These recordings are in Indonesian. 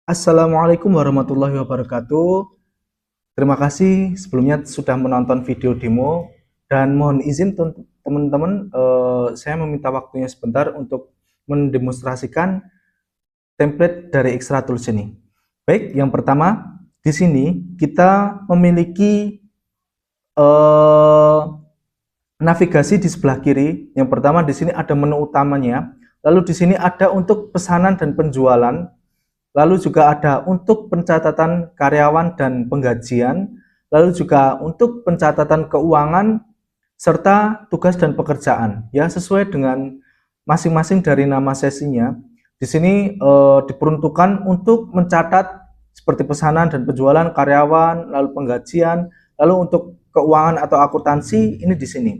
Assalamualaikum warahmatullahi wabarakatuh. Terima kasih sebelumnya sudah menonton video demo dan mohon izin teman-teman, saya meminta waktunya sebentar untuk mendemonstrasikan template dari Extra Tools ini. Baik, yang pertama di sini kita memiliki navigasi di sebelah kiri. Yang pertama di sini ada menu utamanya, lalu di sini ada untuk pesanan dan penjualan. Lalu juga ada untuk pencatatan karyawan dan penggajian, lalu juga untuk pencatatan keuangan serta tugas dan pekerjaan. Ya, sesuai dengan masing-masing dari nama sesinya. Di sini diperuntukkan untuk mencatat seperti pesanan dan penjualan karyawan, lalu penggajian, lalu untuk keuangan atau akuntansi ini di sini.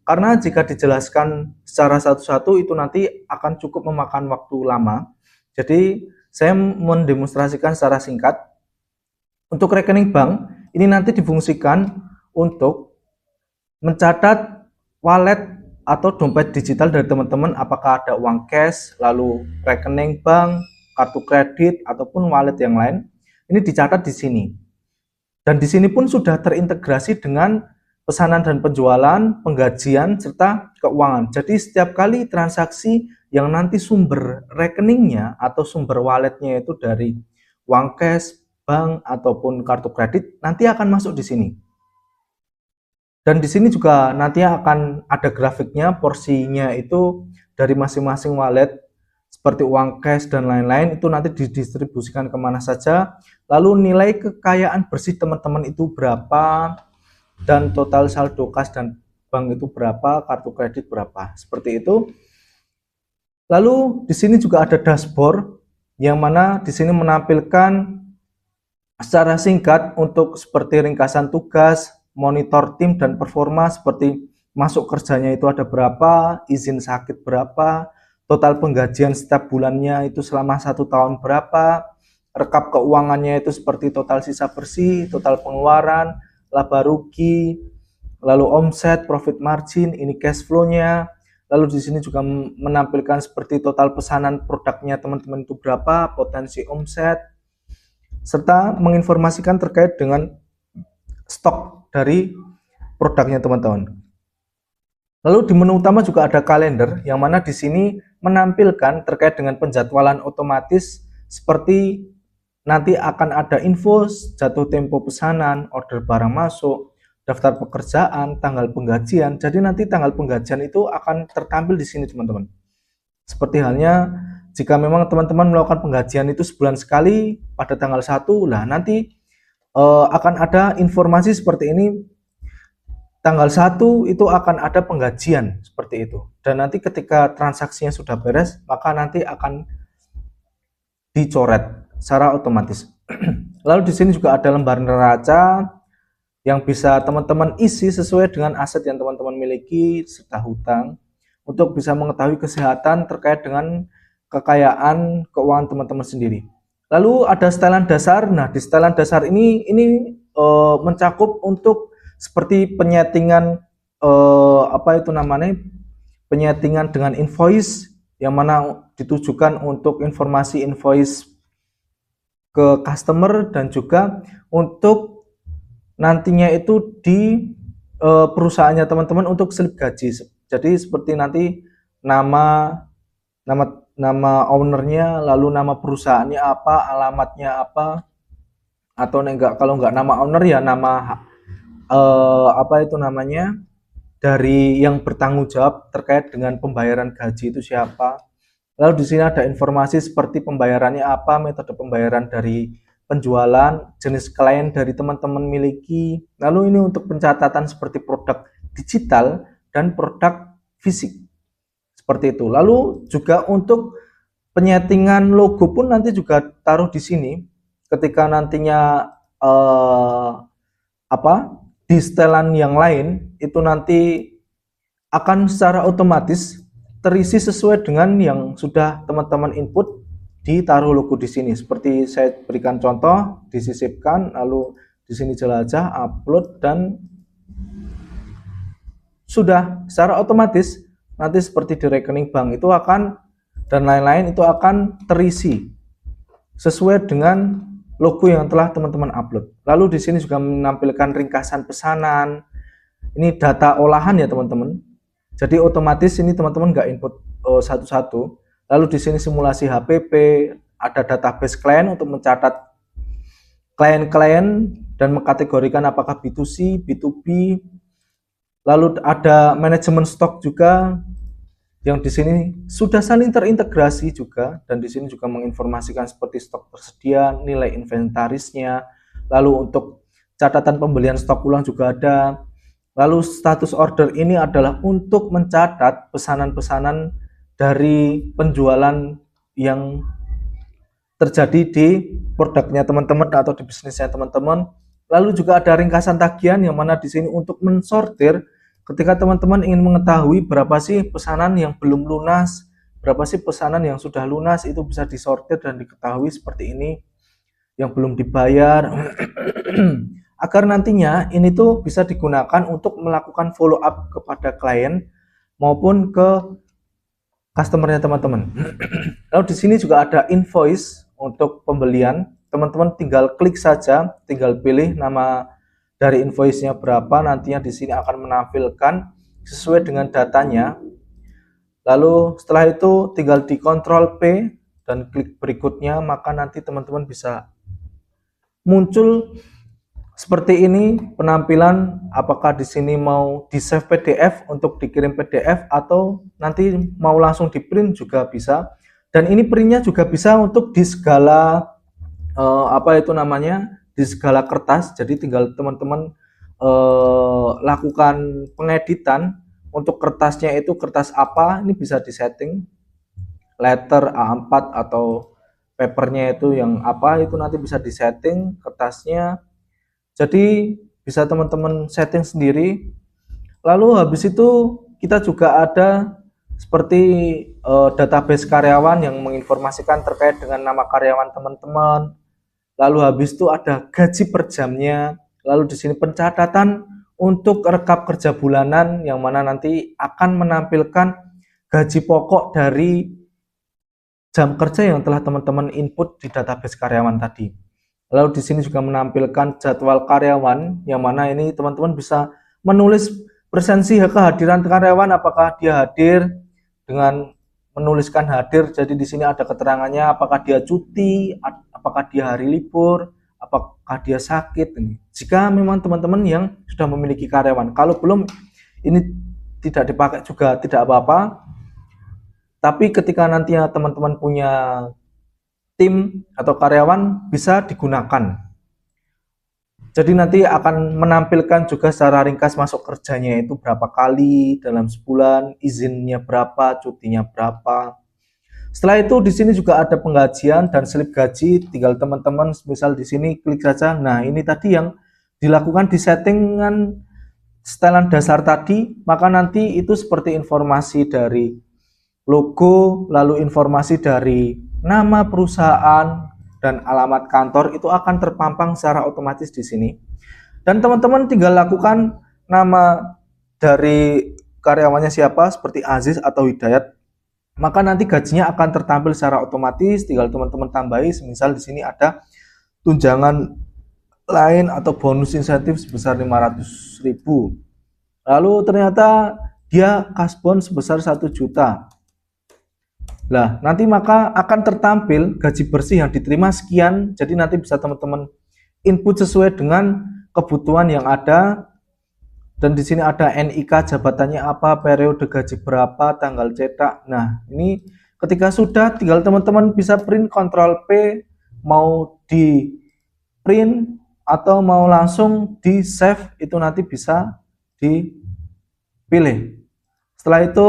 Karena jika dijelaskan secara satu-satu itu nanti akan cukup memakan waktu lama. Jadi saya mendemonstrasikan secara singkat. Untuk rekening bank, ini nanti difungsikan untuk mencatat wallet atau dompet digital dari teman-teman, apakah ada uang cash, lalu rekening bank, kartu kredit, ataupun wallet yang lain. Ini dicatat di sini. Dan di sini pun sudah terintegrasi dengan pesanan dan penjualan, penggajian, serta keuangan. Jadi setiap kali transaksi yang nanti sumber rekeningnya atau sumber walletnya itu dari uang cash, bank, ataupun kartu kredit, nanti akan masuk di sini. Dan di sini juga nanti akan ada grafiknya, porsinya itu dari masing-masing wallet, seperti uang cash dan lain-lain, itu nanti didistribusikan kemana saja. Lalu nilai kekayaan bersih teman-teman itu berapa, dan total saldo kas dan bank itu berapa, kartu kredit berapa, seperti itu. Lalu di sini juga ada dashboard yang mana di sini menampilkan secara singkat untuk seperti ringkasan tugas, monitor tim dan performa, seperti masuk kerjanya itu ada berapa, izin sakit berapa, total penggajian setiap bulannya itu selama 1 tahun berapa, rekap keuangannya itu seperti total sisa bersih, total pengeluaran, laba rugi, lalu omset, profit margin, ini cash flow-nya. Lalu di sini juga menampilkan seperti total pesanan produknya teman-teman itu berapa, potensi omset, serta menginformasikan terkait dengan stok dari produknya teman-teman. Lalu di menu utama juga ada kalender, yang mana di sini menampilkan terkait dengan penjadwalan otomatis, seperti nanti akan ada info jatuh tempo pesanan, order barang masuk, daftar pekerjaan, tanggal penggajian. Jadi nanti tanggal penggajian itu akan tertampil di sini teman-teman. Seperti halnya jika memang teman-teman melakukan penggajian itu sebulan sekali pada tanggal 1, lah nanti akan ada informasi seperti ini, tanggal 1 itu akan ada penggajian seperti itu. Dan nanti ketika transaksinya sudah beres, maka nanti akan dicoret secara otomatis. Lalu di sini juga ada lembar neraca yang bisa teman-teman isi sesuai dengan aset yang teman-teman miliki serta hutang, untuk bisa mengetahui kesehatan terkait dengan kekayaan keuangan teman-teman sendiri. Lalu ada setelan dasar. Nah, di setelan dasar ini mencakup untuk seperti penyetingan apa itu namanya? Penyetingan dengan invoice, yang mana ditujukan untuk informasi invoice ke customer, dan juga untuk nantinya itu di perusahaannya teman-teman untuk slip gaji. Jadi seperti nanti nama nama nama ownernya, lalu nama perusahaannya apa, alamatnya apa, atau enggak, kalau enggak nama owner ya nama apa itu namanya, dari yang bertanggung jawab terkait dengan pembayaran gaji itu siapa. Lalu di sini ada informasi seperti pembayarannya apa, metode pembayaran dari penjualan, jenis klien dari teman-teman miliki. Lalu ini untuk pencatatan seperti produk digital dan produk fisik. Seperti itu. Lalu juga untuk penyetingan logo pun nanti juga taruh di sini. Ketika nantinya di setelan yang lain itu nanti akan secara otomatis terisi sesuai dengan yang sudah teman-teman input, ditaruh logo di sini. Seperti saya berikan contoh, disisipkan, lalu di sini jelajah, upload, dan sudah secara otomatis nanti seperti di rekening bank itu akan, dan lain-lain itu akan terisi sesuai dengan logo yang telah teman-teman upload. Lalu di sini juga menampilkan ringkasan pesanan. Ini data olahan ya teman-teman. Jadi otomatis ini teman-teman nggak input satu-satu. Lalu di sini simulasi HPP, ada database klien untuk mencatat klien-klien dan mengkategorikan apakah B2C, B2B. Lalu ada manajemen stok juga yang di sini sudah saling terintegrasi juga, dan di sini juga menginformasikan seperti stok tersedia, nilai inventarisnya. Lalu untuk catatan pembelian stok ulang juga ada. Lalu status order ini adalah untuk mencatat pesanan-pesanan dari penjualan yang terjadi di produknya teman-teman atau di bisnisnya teman-teman. Lalu juga ada ringkasan tagihan yang mana di sini untuk mensortir ketika teman-teman ingin mengetahui berapa sih pesanan yang belum lunas, berapa sih pesanan yang sudah lunas, itu bisa disortir dan diketahui seperti ini, yang belum dibayar. Agar nantinya ini tuh bisa digunakan untuk melakukan follow up kepada klien maupun ke customernya teman-teman. Lalu di sini juga ada invoice untuk pembelian. Teman-teman tinggal klik saja, tinggal pilih nama dari invoice-nya berapa, nantinya di sini akan menampilkan sesuai dengan datanya. Lalu setelah itu tinggal di Ctrl P dan klik berikutnya, maka nanti teman-teman bisa muncul seperti ini penampilan. Apakah di sini mau di save PDF untuk dikirim PDF atau nanti mau langsung di print juga bisa. Dan ini printnya juga bisa untuk di segala di segala kertas. Jadi tinggal teman-teman lakukan pengeditan untuk kertasnya, itu kertas apa, ini bisa disetting letter A4 atau papernya itu yang apa, itu nanti bisa disetting kertasnya. Jadi bisa teman-teman setting sendiri. Lalu habis itu kita juga ada seperti database karyawan yang menginformasikan terkait dengan nama karyawan teman-teman. Lalu habis itu ada gaji per jamnya. Lalu di sini pencatatan untuk rekap kerja bulanan yang mana nanti akan menampilkan gaji pokok dari jam kerja yang telah teman-teman input di database karyawan tadi. Lalu di sini juga menampilkan jadwal karyawan yang mana ini teman-teman bisa menulis presensi kehadiran karyawan, apakah dia hadir dengan menuliskan hadir. Jadi di sini ada keterangannya apakah dia cuti, apakah dia hari libur, apakah dia sakit. Jika memang teman-teman yang sudah memiliki karyawan, kalau belum ini tidak dipakai juga tidak apa-apa. Tapi ketika nantinya teman-teman punya tim atau karyawan, bisa digunakan. Jadi nanti akan menampilkan juga secara ringkas masuk kerjanya itu berapa kali dalam sebulan, izinnya berapa, cutinya berapa. Setelah itu di sini juga ada penggajian dan slip gaji. Tinggal teman-teman misal di sini klik saja. Nah, ini tadi yang dilakukan di settingan setelan dasar tadi, maka nanti itu seperti informasi dari logo, lalu informasi dari nama perusahaan dan alamat kantor itu akan terpampang secara otomatis di sini. Dan teman-teman tinggal lakukan nama dari karyawannya siapa, seperti Aziz atau Hidayat, maka nanti gajinya akan tertampil secara otomatis. Tinggal teman-teman tambahi, semisal di sini ada tunjangan lain atau bonus insentif sebesar 500.000. Lalu ternyata dia kasbon sebesar 1 juta. Nah, nanti maka akan tertampil gaji bersih yang diterima sekian. Jadi nanti bisa teman-teman input sesuai dengan kebutuhan yang ada. Dan di sini ada NIK, jabatannya apa, periode gaji berapa, tanggal cetak. Nah, ini ketika sudah tinggal teman-teman bisa print, Ctrl P, mau di print atau mau langsung di save, itu nanti bisa dipilih. Setelah itu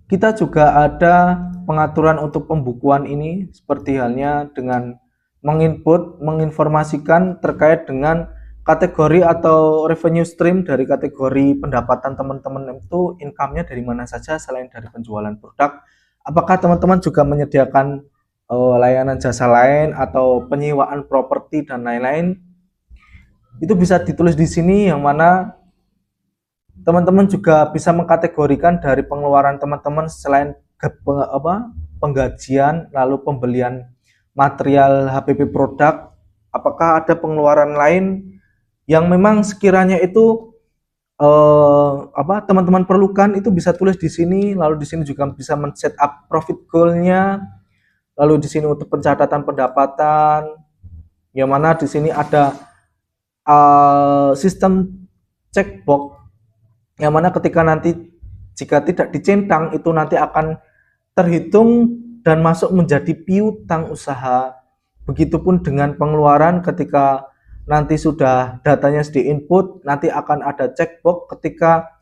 kita juga ada pengaturan untuk pembukuan ini, seperti halnya dengan menginformasikan terkait dengan kategori atau revenue stream dari kategori pendapatan teman-teman itu income-nya dari mana saja selain dari penjualan produk. Apakah teman-teman juga menyediakan layanan jasa lain atau penyewaan properti dan lain-lain? Itu bisa ditulis di sini, yang mana teman-teman juga bisa mengkategorikan dari pengeluaran teman-teman selain penggajian, lalu pembelian material HPP produk, apakah ada pengeluaran lain yang memang sekiranya itu teman-teman perlukan, itu bisa tulis di sini. Lalu di sini juga bisa men-set up profit goal-nya. Lalu di sini untuk pencatatan pendapatan, yang mana di sini ada sistem checkbox, yang mana ketika nanti jika tidak dicentang itu nanti akan terhitung dan masuk menjadi piutang usaha. Begitupun dengan pengeluaran, ketika nanti sudah datanya di input, nanti akan ada checkbox. Ketika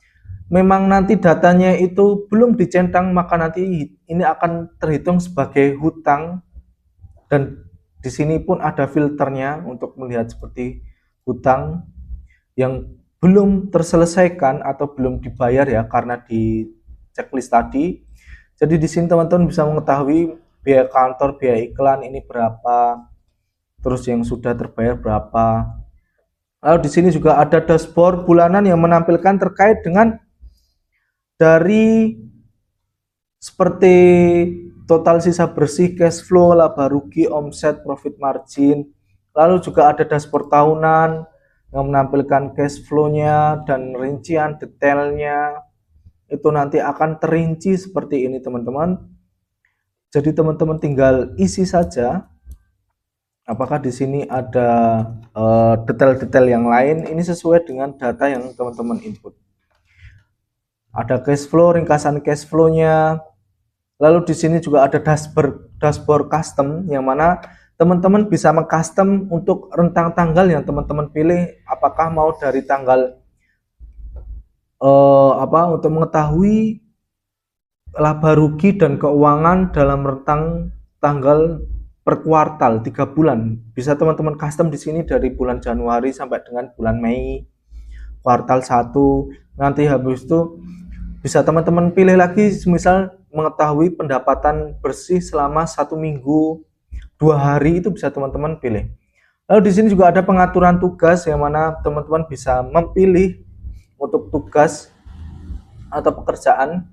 memang nanti datanya itu belum dicentang, maka nanti ini akan terhitung sebagai hutang. Dan di sini pun ada filternya untuk melihat seperti hutang yang belum terselesaikan atau belum dibayar ya, karena di checklist tadi. Jadi di sini teman-teman bisa mengetahui biaya kantor, biaya iklan ini berapa, terus yang sudah terbayar berapa. Lalu di sini juga ada dashboard bulanan yang menampilkan terkait dengan dari seperti total sisa bersih, cash flow, laba rugi, omset, profit margin. Lalu juga ada dashboard tahunan yang menampilkan cash flow-nya dan rincian detailnya. Itu nanti akan terinci seperti ini teman-teman. Jadi teman-teman tinggal isi saja. Apakah di sini ada detail-detail yang lain, ini sesuai dengan data yang teman-teman input. Ada cash flow, ringkasan cash flow-nya. Lalu di sini juga ada dashboard custom, yang mana teman-teman bisa mengcustom untuk rentang tanggal yang teman-teman pilih. Apakah mau dari tanggal untuk mengetahui laba rugi dan keuangan dalam rentang tanggal per kuartal 3 bulan, bisa teman-teman custom di sini dari bulan Januari sampai dengan bulan Mei kuartal 1. Nanti habis itu bisa teman-teman pilih lagi, misal mengetahui pendapatan bersih selama 1 minggu 2 hari, itu bisa teman-teman pilih. Lalu di sini juga ada pengaturan tugas, yang mana teman-teman bisa memilih untuk tugas atau pekerjaan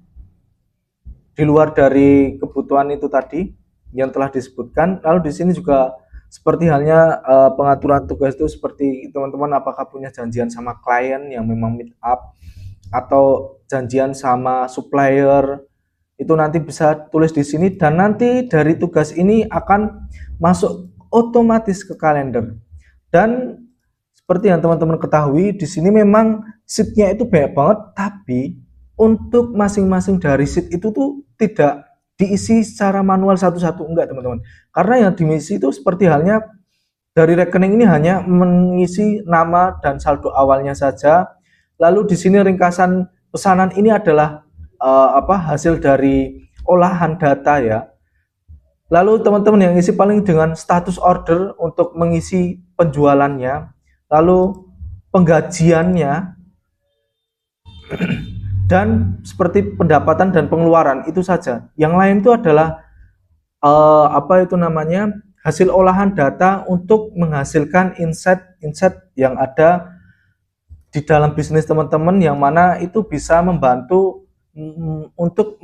di luar dari kebutuhan itu tadi yang telah disebutkan. Lalu di sini juga seperti halnya pengaturan tugas itu, seperti teman-teman apakah punya janjian sama klien yang memang meet up atau janjian sama supplier, itu nanti bisa tulis di sini. Dan nanti dari tugas ini akan masuk otomatis ke kalender. Dan seperti yang teman-teman ketahui, di sini memang sheet-nya itu banyak banget, tapi untuk masing-masing dari sheet itu tuh tidak diisi secara manual satu-satu, enggak teman-teman. Karena yang diisi itu seperti halnya dari rekening ini hanya mengisi nama dan saldo awalnya saja. Lalu di sini ringkasan pesanan ini adalah hasil dari olahan data ya. Lalu teman-teman yang isi paling dengan status order untuk mengisi penjualannya, lalu penggajiannya, dan seperti pendapatan dan pengeluaran, itu saja. Yang lain itu adalah hasil olahan data untuk menghasilkan insight yang ada di dalam bisnis teman-teman, yang mana itu bisa membantu untuk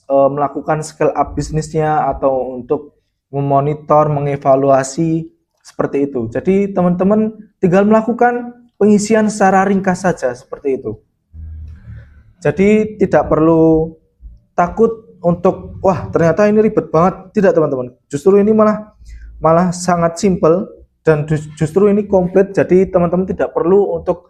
melakukan scale up bisnisnya atau untuk memonitor, mengevaluasi seperti itu. Jadi teman-teman tinggal melakukan pengisian secara ringkas saja seperti itu. Jadi tidak perlu takut untuk wah ternyata ini ribet banget, tidak teman-teman. Justru ini malah sangat simple dan justru ini komplit. Jadi teman-teman tidak perlu untuk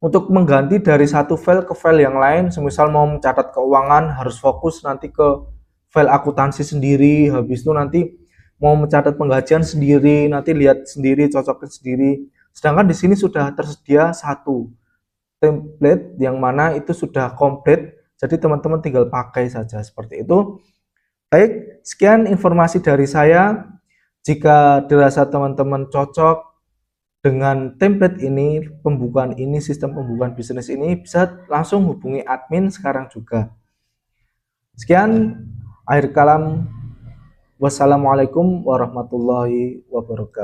untuk mengganti dari satu file ke file yang lain. Semisal mau mencatat keuangan harus fokus nanti ke file akuntansi sendiri, habis itu nanti mau mencatat penggajian sendiri, nanti lihat sendiri, cocokin sendiri. Sedangkan di sini sudah tersedia satu template yang mana itu sudah komplit, jadi teman-teman tinggal pakai saja seperti itu. Baik, sekian informasi dari saya. Jika dirasa teman-teman cocok dengan template ini, pembukaan ini, sistem pembukaan bisnis ini, bisa langsung hubungi admin sekarang juga. Sekian, akhir kalam. Wassalamualaikum warahmatullahi wabarakatuh.